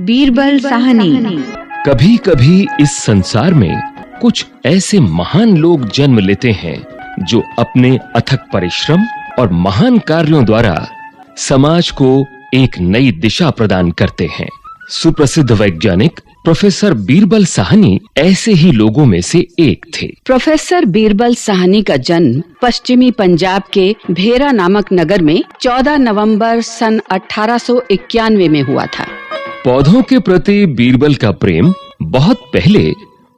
बीरबल साहनी। कभी कभी इस संसार में कुछ ऐसे महान लोग जन्म लेते हैं जो अपने अथक परिश्रम और महान कार्यों द्वारा समाज को एक नई दिशा प्रदान करते हैं। सुप्रसिद्ध वैज्ञानिक प्रोफेसर बीरबल साहनी ऐसे ही लोगों में से एक थे। प्रोफेसर बीरबल साहनी का जन्म पश्चिमी पंजाब के भेरा नामक नगर में 14 नवंबर सन 1891 में हुआ था। पौधों के प्रति बीरबल का प्रेम बहुत पहले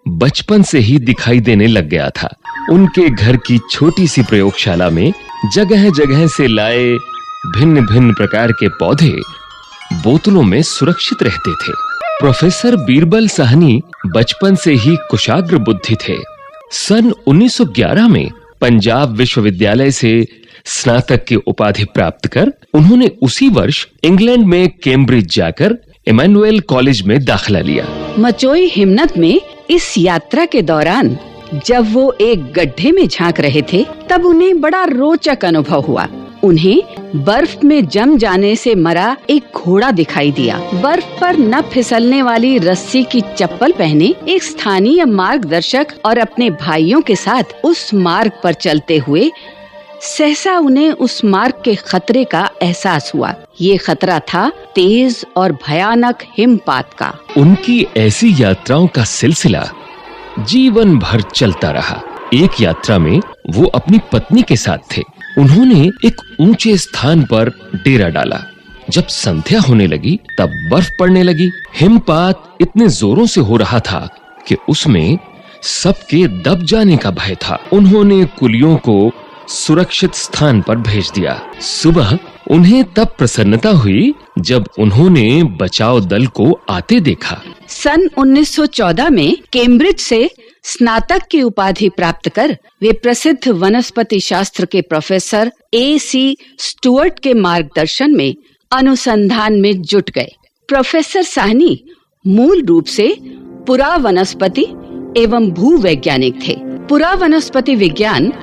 बचपन से ही दिखाई देने लग गया था। उनके घर की छोटी सी प्रयोगशाला में जगह-जगह से लाए भिन्न-भिन्न प्रकार के पौधे बोतलों में सुरक्षित रहते थे। प्रोफेसर बीरबल साहनी बचपन से ही कुशाग्र बुद्धि थे। सन 1911 में पंजाब विश्वविद्यालय से स्नातक की उपाधि प्राप्त कर उन्होंने उसी वर्ष इंग्लैंड में कैम्ब्रिज जाकर इमैनुअल कॉलेज में दाखिला लिया। मचोई हिम्मत में इस यात्रा के दौरान जब वो एक गड्ढे में झांक रहे थे, तब उन्हें बड़ा रोचक अनुभव हुआ। उन्हें बर्फ में जम जाने से मरा एक घोड़ा दिखाई दिया। बर्फ पर न फिसलने वाली रस्सी की चप्पल पहने एक स्थानीय मार्गदर्शक और अपने भाइयों के साथ उस मार्ग पर चलते हुए सहसा उन्हें उस मार्ग के खतरे का एहसास हुआ। ये खतरा था तेज और भयानक हिमपात का। उनकी ऐसी यात्राओं का सिलसिला जीवन भर चलता रहा। एक यात्रा में वो अपनी पत्नी के साथ थे। उन्होंने एक ऊंचे स्थान पर डेरा डाला। जब संध्या होने लगी तब बर्फ पड़ने लगी। हिमपात इतने जोरों से हो रहा था कि उसमें सबके दब जाने का भय था। उन्होंने कुलियों को सुरक्षित स्थान पर भेज दिया। सुबह उन्हें तब प्रसन्नता हुई जब उन्होंने बचाव दल को आते देखा। सन 1914 में कैम्ब्रिज से स्नातक की उपाधि प्राप्त कर वे प्रसिद्ध वनस्पति शास्त्र के प्रोफेसर A.C. स्टुअर्ट के मार्गदर्शन में अनुसंधान में जुट गए। प्रोफेसर साहनी मूल रूप से पुरा वनस्पति एवं भूवैज्ञानिक थे। पुरा वनस्पति विज्ञान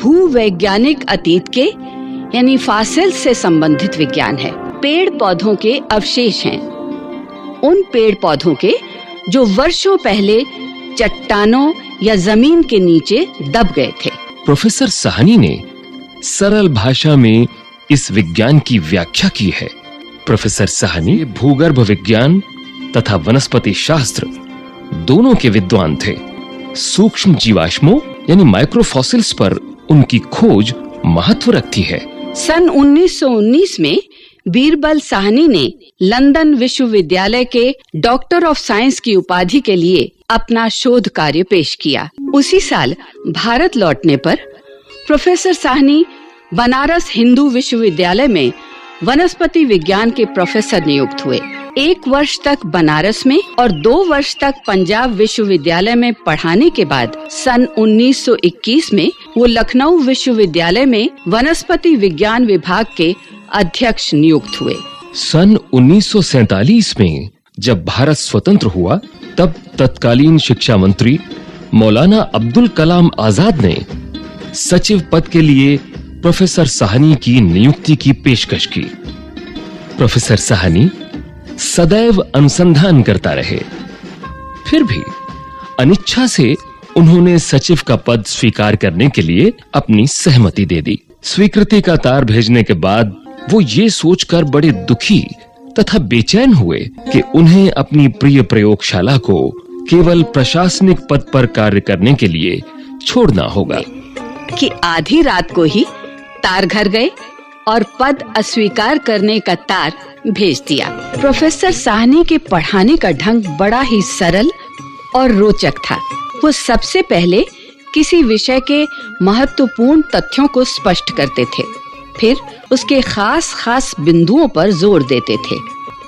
भूवैज्ञानिक अतीत के यानी फॉसिल से संबंधित विज्ञान है। पेड़ पौधों के अवशेष हैं। उन पेड़ पौधों के जो वर्षों पहले चट्टानों या जमीन के नीचे दब गए थे। प्रोफेसर साहनी ने सरल भाषा में इस विज्ञान की व्याख्या की है। प्रोफेसर साहनी भूगर्भ विज्ञान तथा वनस्पति शास्त्र दोनों के विद्वान थे। सूक्ष्म जीवाश्मों यानी माइक्रोफॉसिल्स पर उनकी खोज महत्व रखती है। सन 1919 में बीरबल साहनी ने लंदन विश्वविद्यालय के डॉक्टर ऑफ साइंस की उपाधि के लिए अपना शोध कार्य पेश किया। उसी साल भारत लौटने पर प्रोफेसर साहनी बनारस हिंदू विश्वविद्यालय में वनस्पति विज्ञान के प्रोफेसर नियुक्त हुए। 1 वर्ष तक बनारस में और 2 वर्ष तक पंजाब विश्वविद्यालय में पढ़ाने के बाद सन 1921 में वो लखनऊ विश्वविद्यालय में वनस्पति विज्ञान विभाग के अध्यक्ष नियुक्त हुए। सन 1947 में जब भारत स्वतंत्र हुआ तब तत्कालीन शिक्षा मंत्री मौलाना अब्दुल कलाम आजाद ने सचिव पद के लिए प्रोफेसर साहनी की नियुक्ति की पेशकश की। प्रोफेसर साहनी सदैव अनुसंधान करता रहे। फिर भी अनिच्छा से उन्होंने सचिव का पद स्वीकार करने के लिए अपनी सहमति दे दी। स्वीकृति का तार भेजने के बाद वो ये सोचकर बड़े दुखी तथा बेचैन हुए कि उन्हें अपनी प्रिय प्रयोगशाला को केवल प्रशासनिक पद पर कार्य करने के लिए छोड़ना होगा कि आधी रात को ही तार घर गए और पद अस्वीकार करने का तार भेज दिया। प्रोफेसर साहनी के पढ़ाने का ढंग बड़ा ही सरल और रोचक था। वो सबसे पहले किसी विषय के महत्वपूर्ण तथ्यों को स्पष्ट करते थे, फिर उसके खास बिंदुओं पर जोर देते थे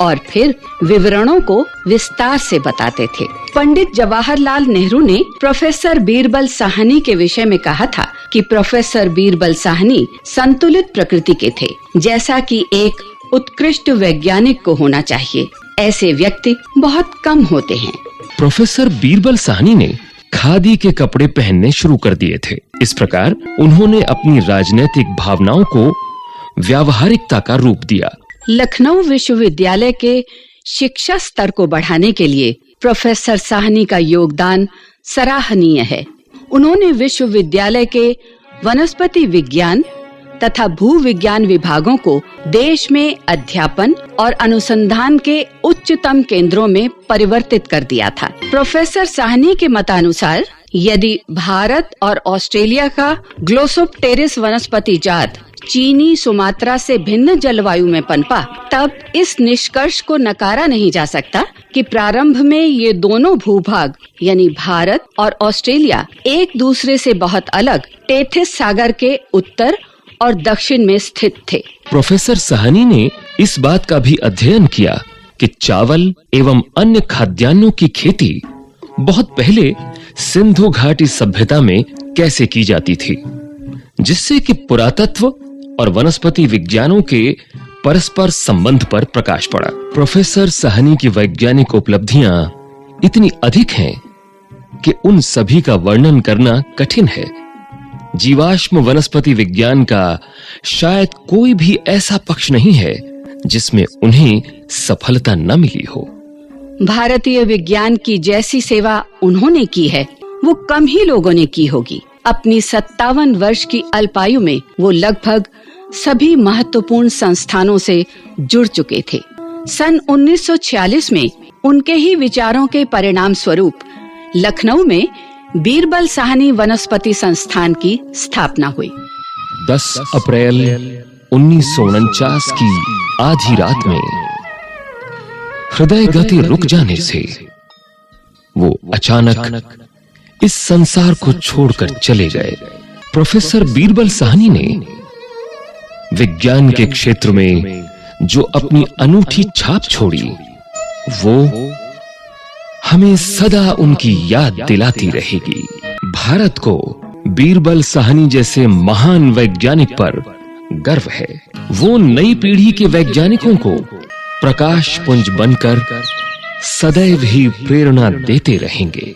और फिर विवरणों को विस्तार से बताते थे। पंडित जवाहरलाल नेहरू ने प्रोफेसर बीरबल साहनी के विषय में कहा था कि प्रोफेसर बीरबल साहनी संतुलित प्रकृति के थे, जैसा कि एक उत्कृष्ट वैज्ञानिक को होना चाहिए। ऐसे व्यक्ति बहुत कम होते हैं। प्रोफेसर बीरबल साहनी ने खादी के कपड़े पहनने शुरू कर दिए थे। इस प्रकार उन्होंने अपनी राजनीतिक भावनाओं को व्यावहारिकता का रूप दिया। लखनऊ विश्वविद्यालय के शिक्षा स्तर को बढ़ाने के लिए प्रोफेसर साहनी का योगदान सराहनीय है। उन्होंने विश्वविद्यालय के वनस्पति विज्ञान तथा भूविज्ञान विभागों को देश में अध्यापन और अनुसंधान के उच्चतम केंद्रों में परिवर्तित कर दिया था। प्रोफेसर साहनी के मतानुसार यदि भारत और ऑस्ट्रेलिया का ग्लोसोप्टेरिस वनस्पति जात चीनी सुमात्रा से भिन्न जलवायु में पनपा, तब इस निष्कर्ष को नकारा नहीं जा सकता कि प्रारंभ में ये दोनों भूभाग यानी भारत और ऑस्ट्रेलिया एक दूसरे से बहुत अलग टेथिस सागर के उत्तर और दक्षिण में स्थित थे। प्रोफेसर साहनी ने इस बात का भी अध्ययन किया कि चावल एवं अन्य खाद्यान्नों की खेती बहुत पहले सिंधु घाटी सभ्यता में कैसे की जाती थी, जिससे कि पुरातत्व और वनस्पति विज्ञानों के परस्पर संबंध पर प्रकाश पड़ा। प्रोफेसर साहनी की वैज्ञानिक उपलब्धियां इतनी अधिक हैं कि उन सभी का वर्णन करना कठिन है। जीवाश्म वनस्पति विज्ञान का शायद कोई भी ऐसा पक्ष नहीं है जिसमें उन्हें सफलता न मिली हो। भारतीय विज्ञान की जैसी सेवा उन्होंने की है, वो कम ही लोगों ने की होगी। अपनी 57 वर्ष की अल्पायु में वो लगभग सभी महत्वपूर्ण संस्थानों से जुड़ चुके थे। सन 1946 में उनके ही विचारों के परिणाम स्वरूप लखनऊ में बीरबल साहनी वनस्पति संस्थान की स्थापना हुई। 10 अप्रैल 1949 की आधी रात में हृदय गति रुक जाने से वो अचानक इस संसार को छोड़कर चले गए। प्रोफेसर बीरबल साहनी ने विज्ञान के क्षेत्र में जो अपनी अनूठी छाप छोड़ी, वो हमें सदा उनकी याद दिलाती रहेगी। भारत को बीरबल साहनी जैसे महान वैज्ञानिक पर गर्व है। वो नई पीढ़ी के वैज्ञानिकों को प्रकाश पुंज बनकर सदैव ही प्रेरणा देते रहेंगे।